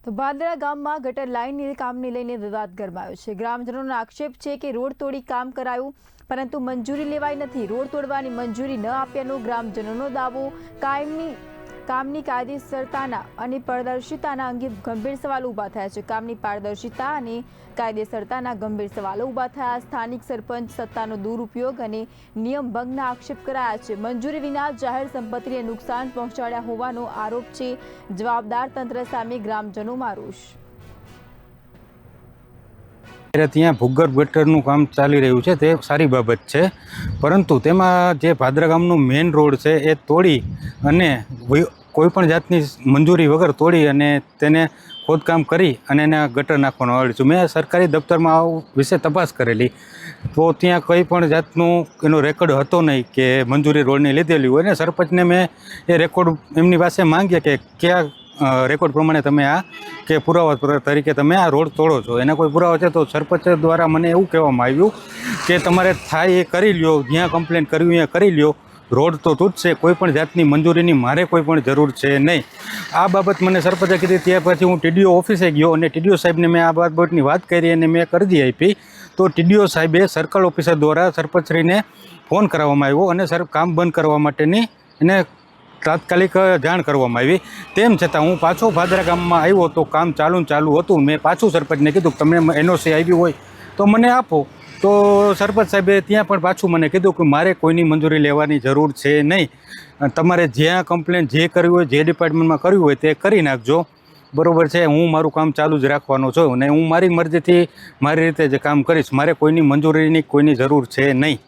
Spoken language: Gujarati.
તો ભાદરા ગામમાં ગટર લાઇનની કામને લઈને વિવાદ ગરમાયો છે। ગ્રામજનોનો આક્ષેપ છે કે રોડ તોડી કામ કરાયું, પરંતુ મંજૂરી લેવાઈ નથી। રોડ તોડવાની મંજૂરી ન આપ્યાનો ગ્રામજનોનો દાવો। કામની કાયદેસરતાના અને પારદર્શિતાના અંગે ગંભીર સવાલો ઊભા થયા છે। કામની પારદર્શિતા અને કાયદેસરતાના ગંભીર સવાલો ઊભા થયા। સ્થાનિક સરપંચ સત્તાનો દુરુપયોગ અને નિયમ ભંગના આક્ષેપ કરાયા છે। મંજૂરી વિના જાહેર સંપત્તિને નુકસાન પહોંચાડ્યા હોવાનો આરોપ છે। જવાબદાર તંત્ર સામે ગ્રામજનોમાં રોષ। ત્યાં ભૂગર્ભ ગટરનું કામ ચાલી રહ્યું છે તે સારી બાબત છે, પરંતુ તેમાં જે ભાદરા ગામનો મેઇન રોડ છે એ તોડી અને કોઈપણ જાતની મંજૂરી વગર તોડી અને તેને ખોદકામ કરી અને એને ગટર નાખવાનું આવ્યું છે। મેં સરકારી દફતરમાં આ વિશે તપાસ કરેલી તો ત્યાં કંઈ પણ જાતનું એનો રેકોર્ડ હતો નહીં કે મંજૂરી રોડની લીધેલી હોય ને। સરપંચને મેં એ રેકોર્ડ એમની પાસે માંગ્યા કે કયા રેકોર્ડ પ્રમાણે તમે આ કે પુરાવા તરીકે તમે આ રોડ તોડો છો, એના કોઈ પુરાવા છે? તો સરપંચ દ્વારા મને એવું કહેવામાં આવ્યું કે તમારે થાય એ કરી લ્યો, જ્યાં કમ્પ્લેન કર્યું ત્યાં કરી લ્યો, રોડ તો તૂટશે, કોઈ પણ જાતની મંજૂરીની મારે કોઈ પણ જરૂર છે નહીં। આ બાબત મને સરપંચે કીધી। ત્યાર પછી હું ટીડીઓ ઓફિસે ગયો અને ટીડીઓ સાહેબને મેં આ બાબતની વાત કરી અને મેં અરજી આપી। તો ટીડીઓ સાહેબે સર્કલ ઓફિસર દ્વારા સરપંચશ્રીને ફોન કરાવવામાં આવ્યો અને સર કામ બંધ કરવા માટેની એને તાત્કાલિક જાણ કરવામાં આવી। તેમ છતાં હું પાછો ભાદરા ગામમાં આવ્યો તો કામ ચાલુ હતું। મેં પાછું સરપંચને કીધું કે તમને એનઓસી આવી હોય તો મને આપો। તો સરપંચ સાહેબે ત્યાં પણ પાછું મને કીધું કે મારે કોઈની મંજૂરી લેવાની જરૂર છે નહીં, તમારે જ્યાં કમ્પ્લેન જે કરવી હોય, જે ડિપાર્ટમેન્ટમાં કરવી હોય તે કરી નાખજો, બરાબર છે। હું મારું કામ ચાલુ જ રાખવાનો છું અને હું મારી મરજીથી મારી રીતે જે કામ કરીશ, મારે કોઈની મંજૂરીની કોઈની જરૂર છે નહીં।